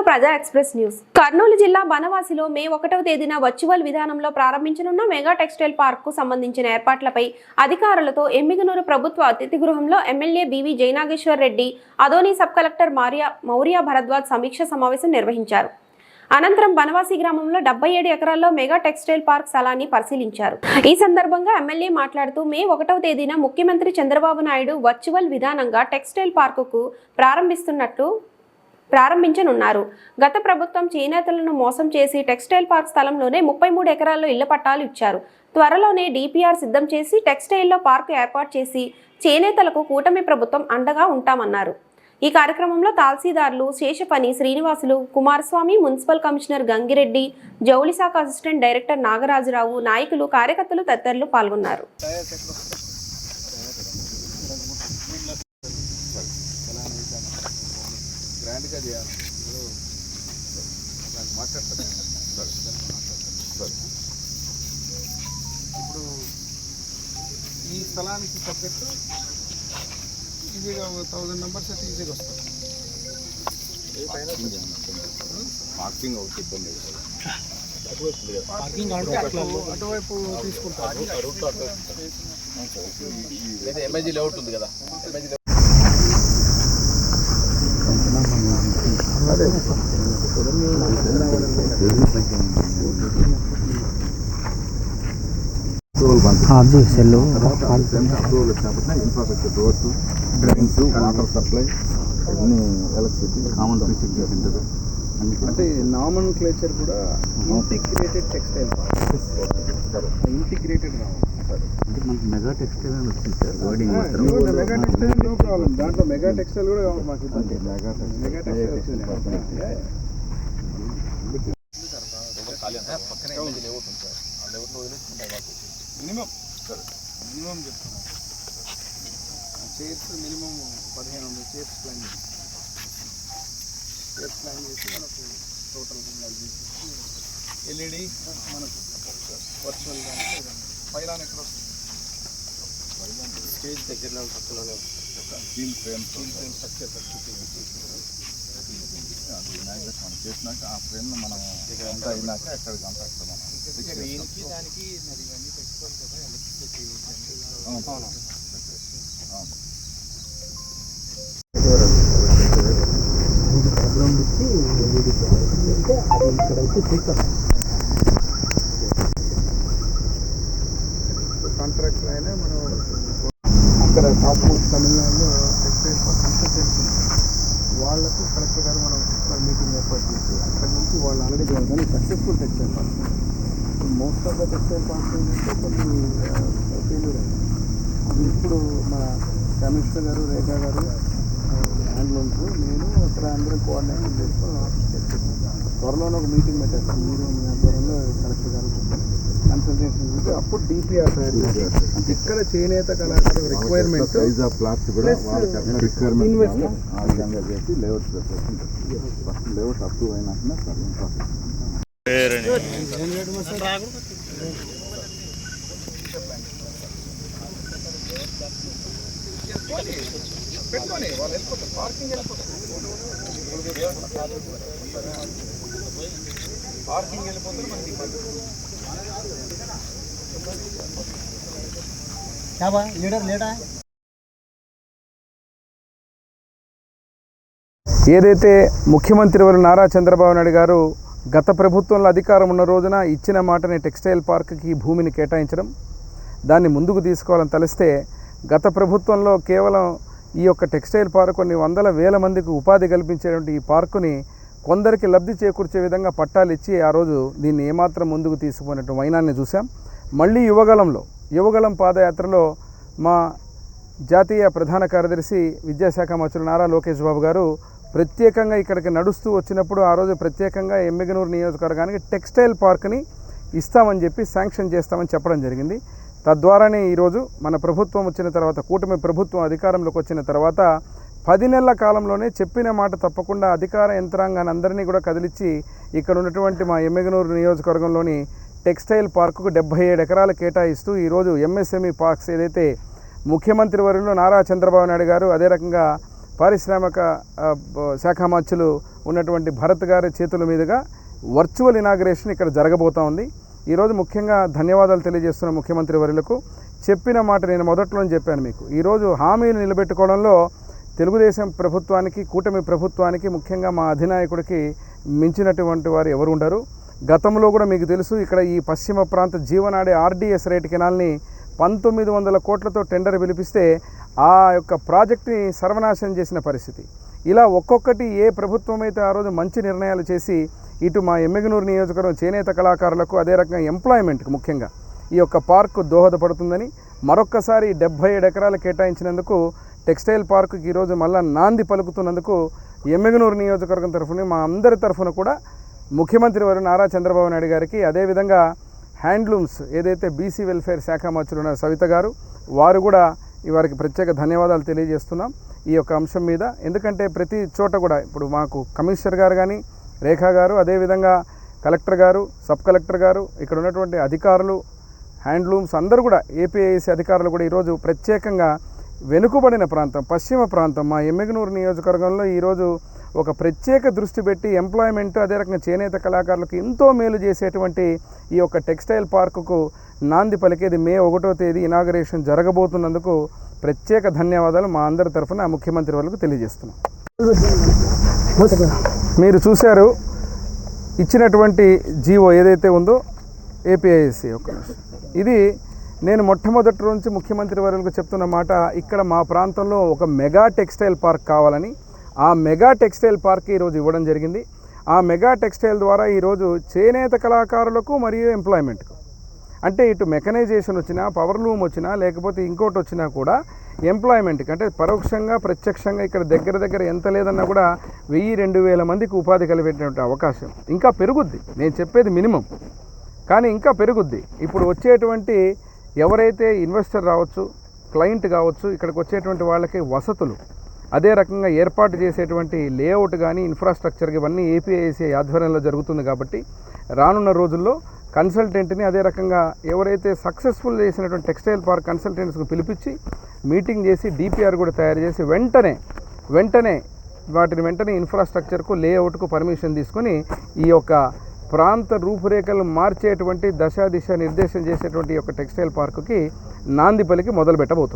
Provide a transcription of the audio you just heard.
ప్రజా express news. Kurnool జిల్లా బనవాసిలో మే 1వ తేదీన వర్చువల్ విధానంలో ప్రారంభించనున్న మెగా టెక్స్టైల్ పార్క్ కు సంబంధించిన ఏర్పాట్లపై అధికారులతో ఎమ్మిగనూరు ప్రభుత్వ అతిథి గృహంలో MLA BV Jayanageshwar Reddy, Adoni sub collector Maurya Bharadwaj సమీక్ష సమావేశం నిర్వహించారు. అనంతరం బనవాసి గ్రామంలో 77 ఎకరాల్లో మెగా టెక్స్టైల్ పార్క్ స్థలాన్ని పరిశీలించారు. ఈ సందర్భంగా ఎమ్మెల్యే మాట్లాడుతూ మే 1వ తేదీన ముఖ్యమంత్రి చంద్రబాబు నాయుడు వర్చువల్ విధానంగా టెక్స్టైల్ పార్కుకు ప్రారంభించనున్నారు. గత ప్రభుత్వం చేనేతలను మోసం చేసి టెక్స్టైల్ పార్క్ స్థలంలోనే 33 ఎకరాల్లో ఇళ్ల పట్టాలు ఇచ్చారు. త్వరలోనే డిపిఆర్ సిద్ధం చేసి టెక్స్టైల్లో పార్కు ఏర్పాటు చేసి చేనేతలకు కూటమి ప్రభుత్వం అండగా ఉంటామన్నారు. ఈ కార్యక్రమంలో తహసీల్దార్లు శేషపని శ్రీనివాసులు, కుమారస్వామి, మున్సిపల్ కమిషనర్ గంగిరెడ్డి, జౌళి శాఖ అసిస్టెంట్ డైరెక్టర్ నాగరాజరావు, నాయకులు, కార్యకర్తలు తదితరులు పాల్గొన్నారు. ఇప్పుడు ఈ స్థలానికి తగ్గట్టు ఈజీగా 1000 మెంబర్స్ అయితే ఈజీగా వస్తారు. పార్కింగ్ ఒకటి ఇబ్బంది, అటువైపు తీసుకుంటారు. ఎంఐజీ లేఅవుట్ ఉంది కదా, అప్రూవల్ వచ్చినప్పుడు infrastructure, roads, drains, water supply, అన్ని ఎలక్ట్రిసిటీ కామన్ ఫెసిలిటీ ఉంటుంది. అంటే నామన్ క్లేచర్ కూడా ఇంటిగ్రేటెడ్ టెక్స్టైల్, ఇంటిగ్రేటెడ్ అంటే మనకి మెగా టెక్స్టైల్ అని వచ్చింది sir. Mega textile no problem, దాంట్లో మెగా టెక్స్టైల్ కూడా కావాలి మాకు. మెగా టెక్స్టైల్ మినిమం చెప్తున్నా, చైర్స్ మినిమం 1500 చైర్స్ ప్లాన్ చేసి మనకు టోటల్ ఎల్ఈడి మనకు వర్చువల్ పైలాన్ ఎక్కడ వస్తుంది, స్టేజ్ దగ్గరలో పక్కలోనే స్టీల్ ఫ్రేమ్ స్ట్రక్చర్ మనం చేసినాక ఆ ఫ్రేమ్ను మనం అంతా అయినాక ఎక్కడికి అంతా అక్కడ మనం దీనికి దానికి మరి ఇవన్నీ పెట్టుకోవాలి కదా, ఎలక్ట్రిసిటీ. కాంట్రాక్టర్ అయినా మనం అక్కడ టాప్ మోస్ట్ తమిళనాడులో టెక్స్టైల్ కన్సల్టెన్సీ వాళ్ళకు కలెక్టర్ గారు మనం మీటింగ్ ఏర్పాటు చేసి అక్కడి నుంచి వాళ్ళు ఆల్రెడీ కానీ successful textile park. Most of the textile parks ఏంటంటే కొన్ని ఫెయిల్యూర్ అయింది. అది ఇప్పుడు మన కమిషనర్ గారు, రేఖా గారు, హ్యాండ్లూమ్స్, నేను అక్కడ అందరం కోఆర్డినేషన్ చేసుకొని త్వరలోనే ఒక మీటింగ్ పెట్టేస్తాం. మీరు మీ ఆధ్వర్యంలో కలెక్టర్ గారు కన్సల్టేషన్ చేసి అప్పుడు డిపిఆర్ తయారు చేసి ఇక్కడ చేనేత కళాకారు రిక్వైర్మెంట్ సైజ్ ఆఫ్ ప్లాట్స్ కూడా రిక్వైర్మెంట్ ఇన్వెస్ట్మెంట్ ఆ విధంగా చేసి లేఅవుట్ ఫస్ట్ లేఅవుట్ అప్రూవ్ అయినాకనే సార్ ఇన్ఫ్రాస్ట్రక్చర్ పెట్టుకొని వాళ్ళు వెళ్ళిపోతారు, పార్కింగ్ వెళ్ళిపోతారు, మనకి ఏదైతే ముఖ్యమంత్రి వారు నారా చంద్రబాబు నాయుడు గారు గత ప్రభుత్వంలో అధికారం ఉన్న రోజున ఇచ్చిన మాటని టెక్స్టైల్ పార్క్కి భూమిని కేటాయించడం, దాన్ని ముందుకు తీసుకోవాలని తలిస్తే గత ప్రభుత్వంలో కేవలం ఈ యొక్క టెక్స్టైల్ పార్క్ కొన్ని వందల వేల మందికి ఉపాధి కల్పించేటువంటి ఈ పార్కుని కొందరికి లబ్ధి చేకూర్చే విధంగా పట్టాలు ఇచ్చి ఆ రోజు దీన్ని ఏమాత్రం ముందుకు తీసుకుపోయినట్టు వైనాన్ని చూసాం. మళ్ళీ యువగళం పాదయాత్రలో మా జాతీయ ప్రధాన కార్యదర్శి విద్యాశాఖ మంత్రులు నారా లోకేష్ బాబు గారు ప్రత్యేకంగా ఇక్కడికి నడుస్తూ వచ్చినప్పుడు ఆ రోజు ప్రత్యేకంగా ఎమ్మిగనూరు నియోజకవర్గానికి టెక్స్టైల్ పార్క్ని ఇస్తామని చెప్పి శాంక్షన్ చేస్తామని చెప్పడం జరిగింది. తద్వారానే ఈరోజు మన ప్రభుత్వం వచ్చిన తర్వాత, కూటమి ప్రభుత్వం అధికారంలోకి వచ్చిన తర్వాత 10 నెలల కాలంలోనే చెప్పిన మాట తప్పకుండా అధికార యంత్రాంగాన్ని అందరినీ కూడా కదిలిచ్చి ఇక్కడ ఉన్నటువంటి మా ఎమ్మిగనూరు నియోజకవర్గంలోని టెక్స్టైల్ పార్కుకు 77 ఎకరాలు కేటాయిస్తూ ఈరోజు ఎంఎస్ఎంఈ పార్క్స్ ఏదైతే ముఖ్యమంత్రి వర్యులు నారా చంద్రబాబు నాయుడు గారు, అదే రకంగా పారిశ్రామిక శాఖ మంత్రులు ఉన్నటువంటి భరత్ గారి చేతుల మీదుగా వర్చువల్ ఇనాగ్రేషన్ ఇక్కడ జరగబోతూ ఉంది. ఈరోజు ముఖ్యంగా ధన్యవాదాలు తెలియజేస్తున్న ముఖ్యమంత్రి వర్యులకు. చెప్పిన మాట నేను మొదట్లోనే చెప్పాను మీకు. ఈరోజు హామీలు నిలబెట్టుకోవడంలో తెలుగుదేశం ప్రభుత్వానికి, కూటమి ప్రభుత్వానికి, ముఖ్యంగా మా అధినాయకుడికి మించినటువంటి వారు ఎవరు ఉండరు. గతంలో కూడా మీకు తెలుసు, ఇక్కడ ఈ పశ్చిమ ప్రాంత జీవనాడి ఆర్డీఎస్ రేట్ కెనాల్ని 1900 కోట్లతో టెండర్ పిలిపిస్తే ఆ యొక్క ప్రాజెక్ట్ని సర్వనాశనం చేసిన పరిస్థితి. ఇలా ఒక్కొక్కటి ఏ ప్రభుత్వం అయితే ఆ రోజు మంచి నిర్ణయాలు చేసి ఇటు మా ఎమ్మిగనూరు నియోజకవర్గం చేనేత కళాకారులకు, అదే రకంగా ఎంప్లాయ్మెంట్కి ముఖ్యంగా ఈ యొక్క పార్కు దోహదపడుతుందని మరొక్కసారి 77 ఎకరాలు కేటాయించినందుకు టెక్స్టైల్ పార్కుకి ఈరోజు మళ్ళా నాంది పలుకుతున్నందుకు ఎమ్మిగనూరు నియోజకవర్గం తరఫున, మా అందరి తరఫున కూడా ముఖ్యమంత్రి వారు నారా చంద్రబాబు నాయుడు గారికి, అదేవిధంగా హ్యాండ్లూమ్స్ ఏదైతే బీసీ వెల్ఫేర్ శాఖ మంత్రులు ఉన్న సవిత గారు, వారు కూడా వారికి ప్రత్యేక ధన్యవాదాలు తెలియజేస్తున్నాం ఈ యొక్క అంశం మీద. ఎందుకంటే ప్రతి చోట కూడా ఇప్పుడు మాకు కమిషనర్ గారు కానీ, రేఖా గారు, అదేవిధంగా కలెక్టర్ గారు, సబ్ కలెక్టర్ గారు, ఇక్కడ ఉన్నటువంటి అధికారులు, హ్యాండ్లూమ్స్ అందరూ కూడా, ఏపీఐసి అధికారులు కూడా ఈరోజు ప్రత్యేకంగా వెనుకబడిన ప్రాంతం, పశ్చిమ ప్రాంతం మా ఎమ్మిగనూరు నియోజకవర్గంలో ఈరోజు ఒక ప్రత్యేక దృష్టి పెట్టి ఎంప్లాయ్మెంట్, అదే రకంగా చేనేత కళాకారులకు ఎంతో మేలు చేసేటువంటి ఈ యొక్క టెక్స్టైల్ పార్కుకు నాంది పలికేది మే 1వ తేదీ ఇనాగరేషన్ జరగబోతున్నందుకు ప్రత్యేక ధన్యవాదాలు మా అందరి తరఫున ముఖ్యమంత్రి వాళ్ళకు తెలియజేస్తున్నాం. మీరు చూశారు ఇచ్చినటువంటి జీవో ఏదైతే ఉందో ఏపీఐసి యొక్క, ఇది నేను మొట్టమొదటి నుంచి ముఖ్యమంత్రి వర్యులకు చెప్తున్న మాట. ఇక్కడ మా ప్రాంతంలో ఒక మెగా టెక్స్టైల్ పార్క్ కావాలని, ఆ మెగా టెక్స్టైల్ పార్క్ ఈరోజు ఇవ్వడం జరిగింది. ఆ మెగా టెక్స్టైల్ ద్వారా ఈరోజు చేనేత కళాకారులకు మరియు ఎంప్లాయ్మెంట్కు, అంటే ఇటు మెకనైజేషన్ వచ్చినా, పవర్ లూమ్ వచ్చినా, లేకపోతే ఇంకోటి వచ్చినా కూడా ఎంప్లాయ్మెంట్కి, అంటే పరోక్షంగా ప్రత్యక్షంగా ఇక్కడ దగ్గర ఎంత లేదన్నా కూడా 1000-2000 మందికి ఉపాధి కలిగేటువంటి అవకాశం ఇంకా పెరుగుద్ది. నేను చెప్పేది మినిమం, కానీ ఇంకా పెరుగుద్ది. ఇప్పుడు వచ్చేటువంటి ఎవరైతే ఇన్వెస్టర్ రావచ్చు, క్లయింట్ కావచ్చు, ఇక్కడికి వచ్చేటువంటి వాళ్ళకి వసతులు, అదే రకంగా ఏర్పాటు చేసేటువంటి లేఅవుట్ కానీ, ఇన్ఫ్రాస్ట్రక్చర్ ఇవన్నీ ఏపీఐసి ఆధ్వర్యంలో జరుగుతుంది. కాబట్టి రానున్న రోజుల్లో కన్సల్టెంట్ని, అదే రకంగా ఎవరైతే సక్సెస్ఫుల్ చేసినటువంటి టెక్స్టైల్ పార్క్ కన్సల్టెంట్స్కి పిలిపించి మీటింగ్ చేసి డిపిఆర్ కూడా తయారు చేసి వెంటనే వాటిని ఇన్ఫ్రాస్ట్రక్చర్కు, లేఅవుట్కు పర్మిషన్ తీసుకొని ఈ యొక్క ప్రాంత రూపురేఖలు మార్చేటువంటి దిశ నిర్దేశం చేసేటువంటి ఈ యొక్క టెక్స్టైల్ పార్కుకి నాంది పలికి మొదలు పెట్టబోతుంది.